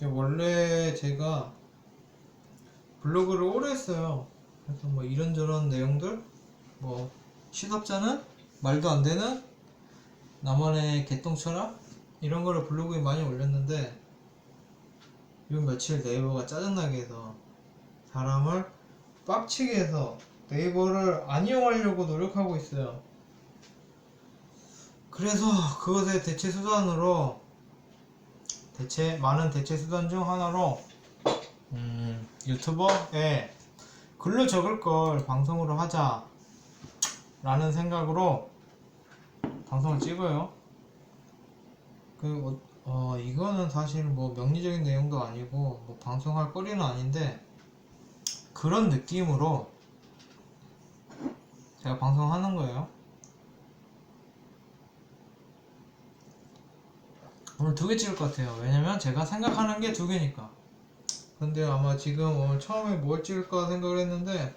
원래 제가 블로그를 오래 했어요. 그래서 뭐 이런저런 내용들, 뭐 시덥잖은 말도 안 되는 나만의 개똥 철학 이런 거를 블로그에 많이 올렸는데, 요 며칠 네이버가 짜증나게 해서 사람을 빡치게 해서 네이버를 안 이용하려고 노력하고 있어요. 그래서 그것의 대체 수단으로, 많은 대체 수단 중 하나로 유튜버에 글로 적을 걸 방송으로 하자 라는 생각으로 방송을 찍어요. 이거는 사실 뭐 명리적인 내용도 아니고 뭐 방송할 거리는 아닌데, 그런 느낌으로 제가 방송하는 거예요. 오늘 2개 찍을 것 같아요. 왜냐면 제가 생각하는 게 2개니까. 근데 아마 지금 오늘 처음에 뭘 찍을까 생각을 했는데,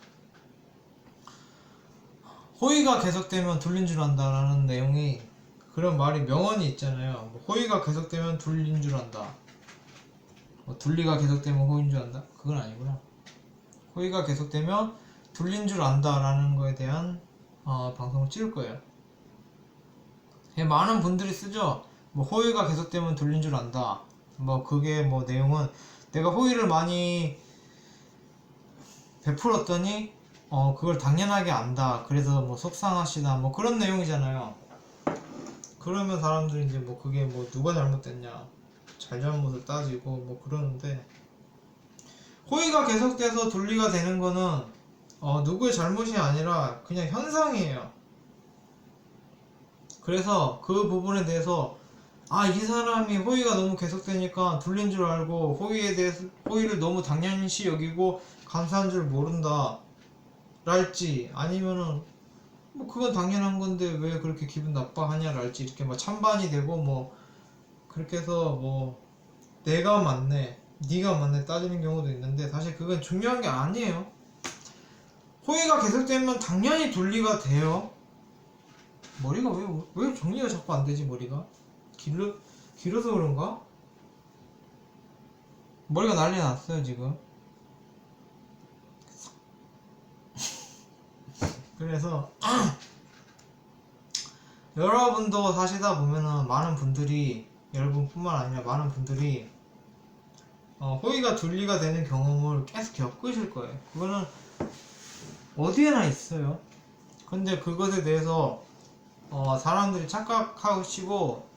호의가 계속되면 둘린 줄 안다라는 내용이, 그런 말이 명언이 있잖아요. 뭐 호의가 계속되면 둘린 줄 안다, 뭐 둘리가 계속되면 호의인 줄 안다, 그건 아니구나. 호의가 계속되면 둘린 줄 안다라는 거에 대한 방송을 찍을 거예요. 많은 분들이 쓰죠. 뭐 호의가 계속되면 둘린 줄 안다, 뭐 그게 뭐 내용은 내가 호의를 많이 베풀었더니 그걸 당연하게 안다, 그래서 뭐 속상하시다, 뭐 그런 내용이잖아요. 그러면 사람들이 이제 뭐 그게 뭐 누가 잘못됐냐, 잘잘못을 따지고 뭐 그러는데, 호의가 계속돼서 둘리가 되는 거는 누구의 잘못이 아니라 그냥 현상이에요. 그래서 그 부분에 대해서 이 사람이 호의가 너무 계속되니까 둘린 줄 알고 호의에 대해서, 호의를 너무 당연시 여기고 감사한 줄 모른다 랄지, 아니면은 뭐 그건 당연한 건데 왜 그렇게 기분 나빠하냐 랄지, 이렇게 막 찬반이 되고 뭐 그렇게 해서 뭐 내가 맞네 네가 맞네 따지는 경우도 있는데, 사실 그건 중요한 게 아니에요. 호의가 계속되면 당연히 둘리가 돼요. 머리가 왜 정리가 자꾸 안 되지? 머리가 길어서 그런가? 머리가 난리 났어요 지금. 그래서 여러분도 사시다 보면은 많은 분들이, 여러분뿐만 아니라 많은 분들이 호의가 둘리가 되는 경험을 계속 겪으실 거예요. 그거는 어디에나 있어요. 근데 그것에 대해서 사람들이 착각하시고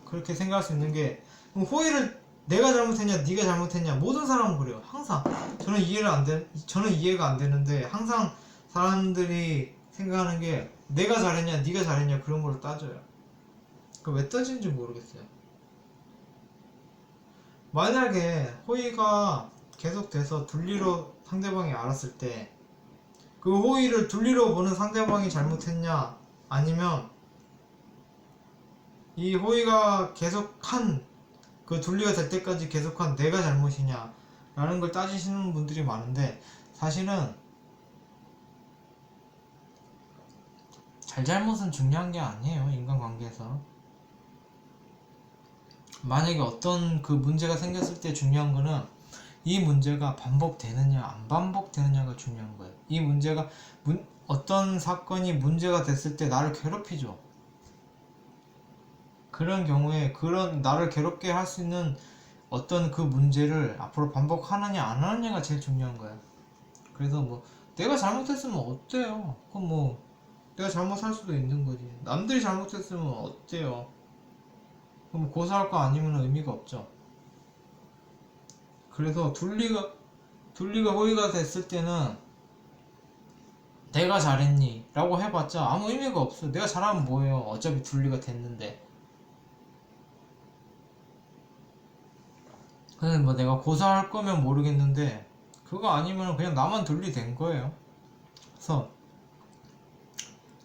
그렇게 생각할 수 있는 게, 호의를 내가 잘못했냐 네가 잘못했냐, 모든 사람은 그래요. 항상 저는 이해가 안 되는데, 항상 사람들이 생각하는 게 내가 잘했냐 네가 잘했냐 그런 걸로 따져요. 그 왜 따지는지 모르겠어요. 만약에 호의가 계속돼서 둘리로 상대방이 알았을 때, 그 호의를 둘리로 보는 상대방이 잘못했냐, 아니면 이 호의가 계속한, 그 둘리가 될 때까지 계속한 내가 잘못이냐 라는 걸 따지시는 분들이 많은데, 사실은 잘잘못은 중요한 게 아니에요. 인간관계에서 만약에 어떤 그 문제가 생겼을 때 중요한 거는, 이 문제가 반복되느냐 안 반복되느냐가 중요한 거예요. 이 문제가 어떤 사건이 문제가 됐을 때 나를 괴롭히죠. 그런 경우에 그런 나를 괴롭게 할 수 있는 어떤 그 문제를 앞으로 반복하느냐 안 하느냐가 제일 중요한 거예요. 그래서 뭐 내가 잘못했으면 어때요? 그럼 뭐 내가 잘못할 수도 있는 거지. 남들이 잘못했으면 어때요? 그럼 고소할 거 아니면 의미가 없죠. 그래서 둘리가 호의가 됐을 때는 내가 잘했니? 라고 해봤자 아무 의미가 없어. 내가 잘하면 뭐예요? 어차피 둘리가 됐는데. 근데 뭐 내가 고소할 거면 모르겠는데, 그거 아니면 그냥 나만 둘리 된 거예요. 그래서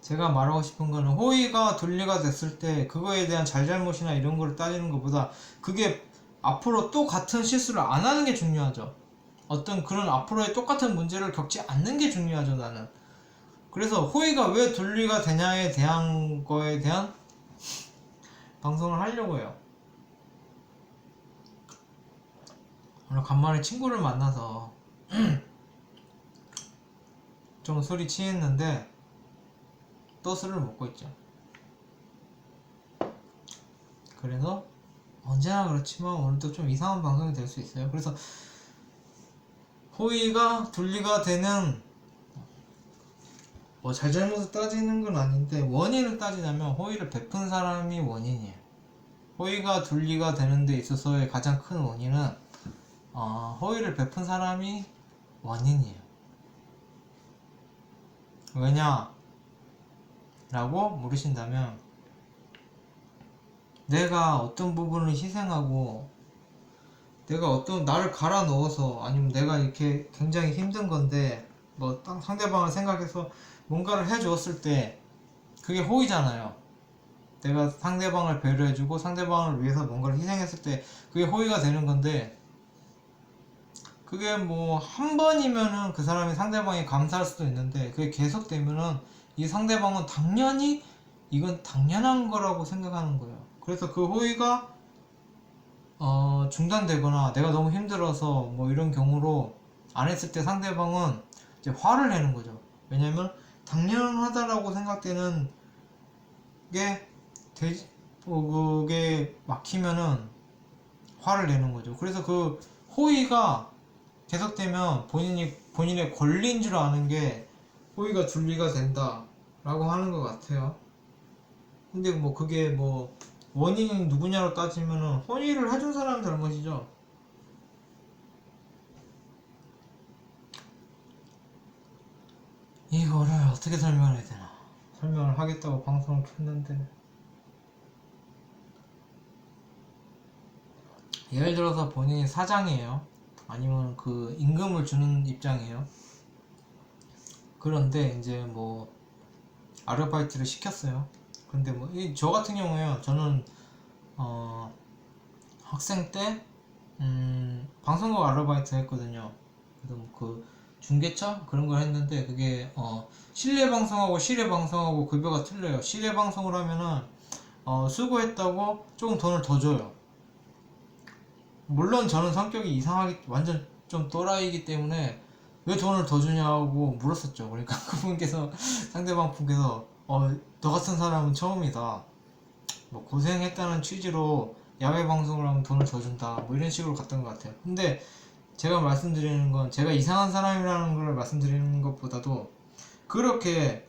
제가 말하고 싶은 거는, 호의가 둘리가 됐을 때 그거에 대한 잘잘못이나 이런 거를 따지는 것보다, 그게 앞으로 또 같은 실수를 안 하는 게 중요하죠. 어떤 그런 앞으로의 똑같은 문제를 겪지 않는 게 중요하죠, 나는. 그래서 호의가 왜 둘리가 되냐에 대한 거에 대한 방송을 하려고 해요. 오늘 간만에 친구를 만나서 좀 술이 취했는데 또 술을 먹고 있죠. 그래서 언제나 그렇지만 오늘도 좀 이상한 방송이 될 수 있어요. 그래서 호의가 둘리가 되는 뭐 잘잘못을 따지는 건 아닌데 원인을 따지자면 호의를 베푼 사람이 원인이에요. 호의가 둘리가 되는 데 있어서의 가장 큰 원인은 호의를 베푼 사람이 원인이에요. 왜냐? 라고 물으신다면 내가 어떤 부분을 희생하고 내가 어떤 나를 갈아 넣어서 아니면 내가 이렇게 굉장히 힘든 건데 뭐 상대방을 생각해서 뭔가를 해 주었을 때 그게 호의잖아요. 내가 상대방을 배려해주고 상대방을 위해서 뭔가를 희생했을 때 그게 호의가 되는 건데 그게 뭐 한 번이면은 그 사람이 상대방이 감사할 수도 있는데 그게 계속되면은 이 상대방은 당연히 이건 당연한 거라고 생각하는 거예요. 그래서 그 호의가 중단되거나 내가 너무 힘들어서 뭐 이런 경우로 안 했을 때 상대방은 이제 화를 내는 거죠. 왜냐면 당연하다라고 생각되는 게 그게 막히면은 화를 내는 거죠. 그래서 그 호의가 계속되면 본인의 권리인 줄 아는 게 호의가 둘리가 된다라고 하는 것 같아요. 근데 뭐 그게 뭐 원인이 누구냐로 따지면은 호의를 해준 사람 잘못이죠. 이거를 어떻게 설명해야 되나? 설명을 하겠다고 방송을 켰는데 예를 들어서 본인이 사장이에요. 아니면 그 임금을 주는 입장이에요. 그런데 이제 뭐 아르바이트를 시켰어요. 근데 뭐 저 같은 경우에요. 저는 학생 때 방송국 아르바이트 했거든요. 그래서 뭐그 중계차 그런 걸 했는데 그게 실내 방송하고 실외 방송하고 급여가 틀려요. 실내 방송을 하면은 수고했다고 조금 돈을 더 줘요. 물론 저는 성격이 이상하게 완전 좀 또라이이기 때문에 왜 돈을 더 주냐고 물었었죠. 그러니까 그분께서 상대방 분께서 너 같은 사람은 처음이다. 뭐 고생했다는 취지로 야외 방송을 하면 돈을 더 준다. 뭐 이런 식으로 갔던 것 같아요. 근데 제가 말씀드리는 건 제가 이상한 사람이라는 걸 말씀드리는 것보다도 그렇게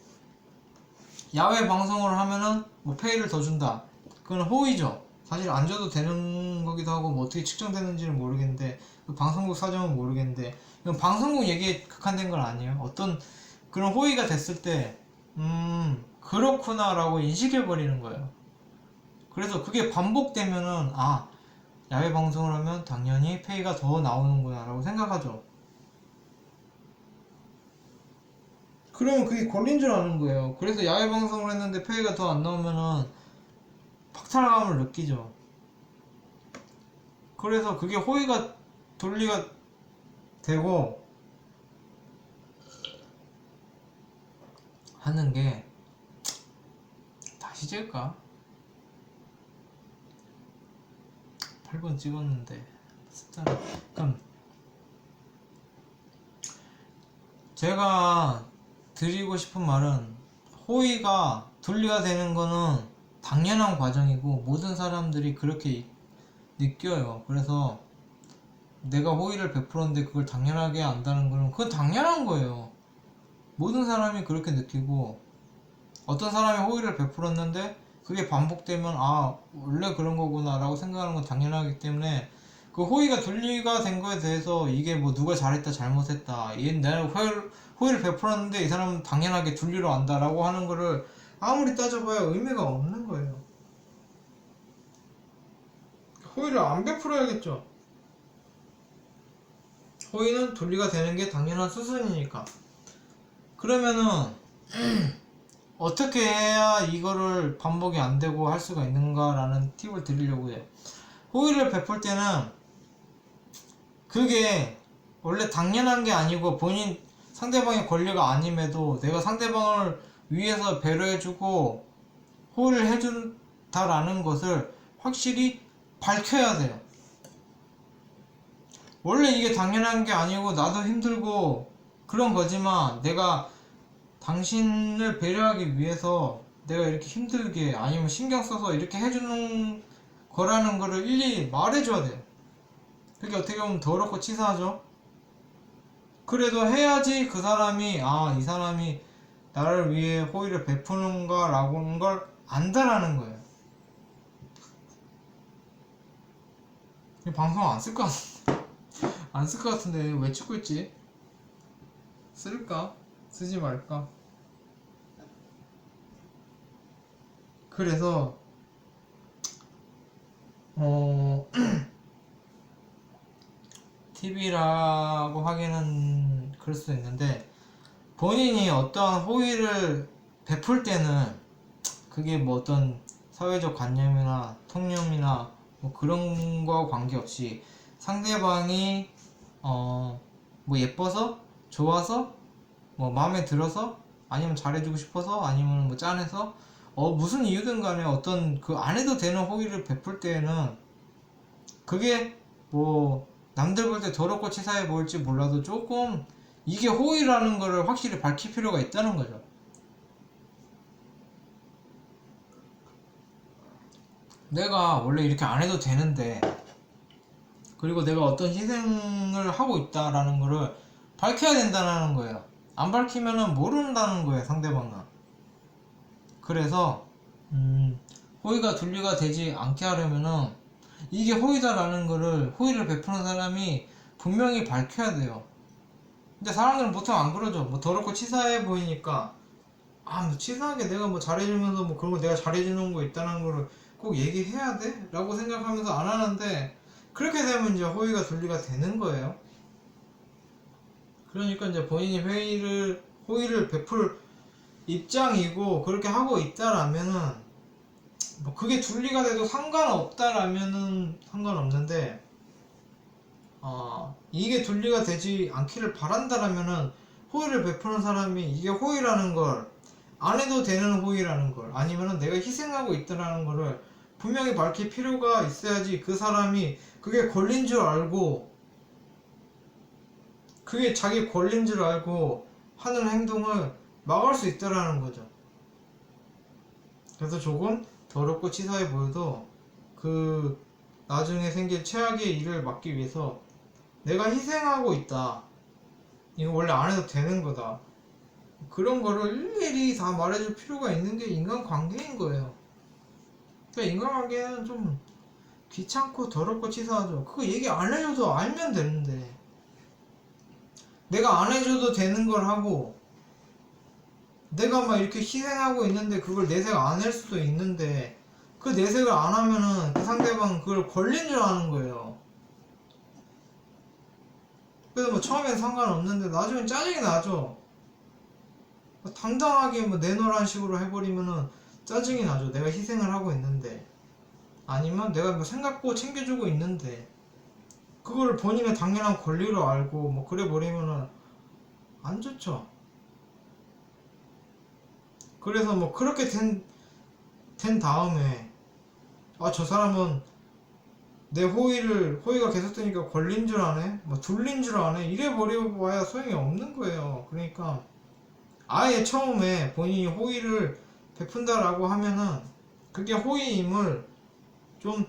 야외 방송을 하면은 뭐 페이를 더 준다. 그건 호의죠. 사실 안 줘도 되는 거기도 하고 뭐 어떻게 측정되는지는 모르겠는데 그 방송국 사정은 모르겠는데 이건 방송국 얘기에 국한된 건 아니에요. 어떤 그런 호의가 됐을 때 그렇구나 라고 인식해 버리는 거예요. 그래서 그게 반복되면은 야외 방송을 하면 당연히 페이가 더 나오는구나 라고 생각하죠. 그러면 그게 권리인 줄 아는 거예요. 그래서 야외 방송을 했는데 페이가 더 안 나오면은 박탈감을 느끼죠. 그래서 그게 호의가 돌리가 되고 하는 게 다시 잴까? 8번 찍었는데 숫자를 그럼 제가 드리고 싶은 말은 호의가 둘리가 되는 거는 당연한 과정이고 모든 사람들이 그렇게 느껴요. 그래서 내가 호의를 베풀었는데 그걸 당연하게 안다는 거는 그건 당연한 거예요. 모든 사람이 그렇게 느끼고 어떤 사람이 호의를 베풀었는데 그게 반복되면 원래 그런 거구나 라고 생각하는 건 당연하기 때문에 그 호의가 둘리가 된 거에 대해서 이게 뭐 누가 잘했다 잘못했다 얘는 내가 호의를 베풀었는데 이 사람은 당연하게 둘리로 안다 라고 하는 거를 아무리 따져봐야 의미가 없는 거예요. 호의를 안 베풀어야겠죠. 호의는 둘리가 되는 게 당연한 수순이니까. 그러면은 어떻게 해야 이거를 반복이 안 되고 할 수가 있는가라는 팁을 드리려고 해요. 호의를 베풀 때는 그게 원래 당연한 게 아니고 본인 상대방의 권리가 아님에도 내가 상대방을 위해서 배려해주고 호의를 해준다라는 것을 확실히 밝혀야 돼요. 원래 이게 당연한 게 아니고 나도 힘들고 그런 거지만 내가 당신을 배려하기 위해서 내가 이렇게 힘들게 아니면 신경 써서 이렇게 해주는 거라는 거를 일일이 말해줘야 돼요. 그게 어떻게 보면 더럽고 치사하죠. 그래도 해야지 그 사람이 아, 이 사람이 나를 위해 호의를 베푸는가 라고 하는 걸 안다라는 거예요. 이 방송 안 쓸 것 같은데 안 쓸 것 같은데 왜 찍고 있지? 쓸까? 쓰지 말까? 그래서 TV라고 하기는 그럴 수도 있는데 본인이 어떠한 호의를 베풀 때는 그게 뭐 어떤 사회적 관념이나 통념이나 뭐 그런 거와 관계없이 상대방이 뭐 예뻐서 좋아서 뭐 마음에 들어서 아니면 잘해주고 싶어서 아니면 뭐 짠해서 무슨 이유든 간에 어떤 그 안 해도 되는 호의를 베풀 때에는 그게 뭐 남들 볼 때 더럽고 치사해 보일지 몰라도 조금 이게 호의라는 거를 확실히 밝힐 필요가 있다는 거죠. 내가 원래 이렇게 안 해도 되는데 그리고 내가 어떤 희생을 하고 있다라는 거를 밝혀야 된다는 거예요. 안 밝히면은 모른다는 거예요, 상대방은. 그래서 호의가 둘리가 되지 않게 하려면은 이게 호의다라는 거를 호의를 베푸는 사람이 분명히 밝혀야 돼요. 근데 사람들은 보통 안 그러죠. 뭐 더럽고 치사해 보이니까 뭐 치사하게 내가 뭐 잘해주면서 뭐 그런 거 내가 잘해주는 거 있다는 거를 꼭 얘기해야 돼? 라고 생각하면서 안 하는데 그렇게 되면 이제 호의가 둘리가 되는 거예요. 그러니까 이제 본인이 호의를 베풀 입장이고 그렇게 하고 있다라면은 뭐 그게 둘리가 돼도 상관없다라면은 상관없는데 이게 둘리가 되지 않기를 바란다라면은 호의를 베푸는 사람이 이게 호의라는 걸 안 해도 되는 호의라는 걸 아니면은 내가 희생하고 있다라는 거를 분명히 밝힐 필요가 있어야지 그 사람이 그게 권리인 줄 알고 그게 자기 권리인 줄 알고 하는 행동을 막을 수 있다라는 거죠. 그래서 조금 더럽고 치사해 보여도 그 나중에 생길 최악의 일을 막기 위해서 내가 희생하고 있다. 이거 원래 안 해도 되는 거다. 그런 거를 일일이 다 말해줄 필요가 있는 게 인간관계인 거예요. 그러니까 인간관계는 좀 귀찮고 더럽고 치사하죠. 그거 얘기 안 해줘도 알면 되는데 내가 안 해줘도 되는 걸 하고 내가 막 이렇게 희생하고 있는데 그걸 내색 안 할 수도 있는데 그 내색을 안 하면은 그 상대방은 그걸 권리인 줄 아는 거예요. 그래서 뭐 처음엔 상관없는데 나중엔 짜증이 나죠. 당당하게 뭐 내놓으란 식으로 해버리면은 짜증이 나죠. 내가 희생을 하고 있는데 아니면 내가 뭐 생각고 챙겨주고 있는데 그거를 본인의 당연한 권리로 알고 뭐 그래 버리면은 안 좋죠. 그래서 뭐 그렇게 된 다음에 저 사람은 내 호의가 계속되니까 권리인 줄 아네? 뭐 둘린 줄 아네? 이래 버려봐야 소용이 없는 거예요. 그러니까 아예 처음에 본인이 호의를 베푼다라고 하면은 그게 호의임을 좀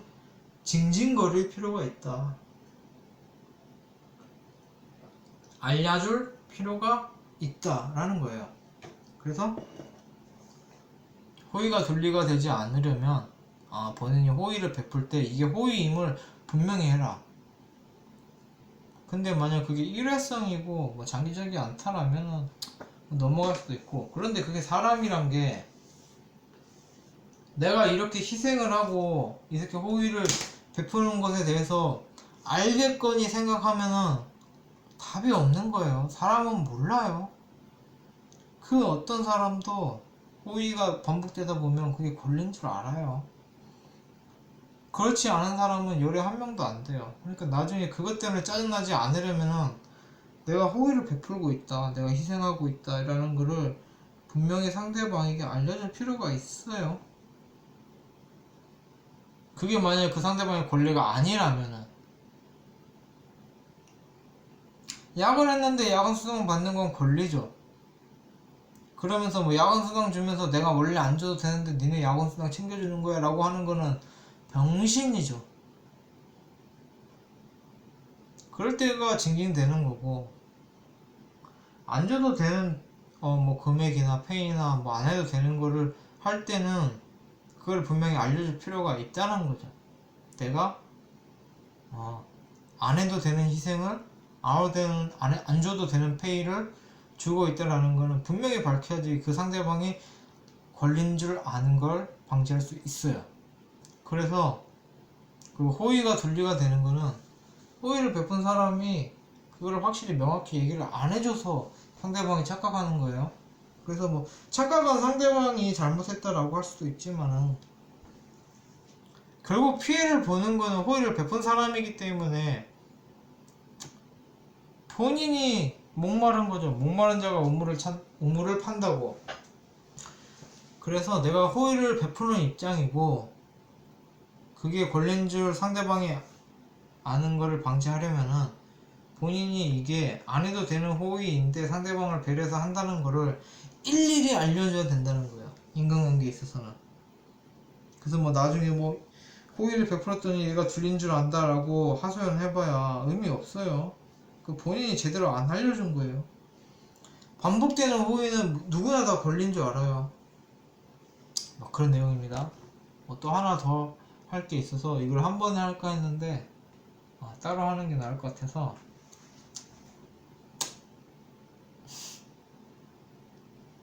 징징거릴 필요가 있다. 알려줄 필요가 있다라는 거예요. 그래서 호의가 둘리가 되지 않으려면 본인이 호의를 베풀 때 이게 호의임을 분명히 해라. 근데 만약 그게 일회성이고 뭐 장기적이 않다라면은 넘어갈 수도 있고 그런데 그게 사람이란 게 내가 이렇게 희생을 하고 이렇게 호의를 베푸는 것에 대해서 알겠거니 생각하면은 답이 없는 거예요. 사람은 몰라요. 그 어떤 사람도 호의가 반복되다 보면 그게 권리인 줄 알아요. 그렇지 않은 사람은 열에 한 명도 안 돼요. 그러니까 나중에 그것 때문에 짜증나지 않으려면은 내가 호의를 베풀고 있다, 내가 희생하고 있다 라는 거를 분명히 상대방에게 알려줄 필요가 있어요. 그게 만약에 그 상대방의 권리가 아니라면은 야근 했는데 야근 수당 받는 건 권리죠. 그러면서 뭐 야근 수당 주면서 내가 원래 안 줘도 되는데 니네 야근 수당 챙겨주는 거야 라고 하는 거는 병신이죠. 그럴 때가 징징대는 거고, 안 줘도 되는 뭐 금액이나 페이나 뭐 안 해도 되는 거를 할 때는 그걸 분명히 알려줄 필요가 있다는 거죠. 내가 안 해도 되는 희생을 안 줘도 되는 페이를 주고 있다라는 거는 분명히 밝혀야지 그 상대방이 걸린 줄 아는 걸 방지할 수 있어요. 그래서 그 호의가 둘리가 되는 거는 호의를 베푼 사람이 그거를 확실히 명확히 얘기를 안 해줘서 상대방이 착각하는 거예요. 그래서 뭐 착각한 상대방이 잘못했다라고 할 수도 있지만은 결국 피해를 보는 거는 호의를 베푼 사람이기 때문에 본인이 목마른 거죠. 목마른 자가 우물을 판다고. 그래서 내가 호의를 베푸는 입장이고 그게 걸린 줄 상대방이 아는 거를 방지하려면은 본인이 이게 안 해도 되는 호의인데 상대방을 배려해서 한다는 거를 일일이 알려줘야 된다는 거예요. 인간관계에 있어서는. 그래서 뭐 나중에 뭐 호의를 베풀었더니 얘가 줄인 줄 안다라고 하소연해봐야 의미 없어요. 그 본인이 제대로 안 알려준 거예요. 반복되는 호의는 누구나 다 걸린 줄 알아요. 뭐 그런 내용입니다. 뭐 또 하나 더 할 게 있어서 이걸 한 번에 할까 했는데 따로 하는 게 나을 것 같아서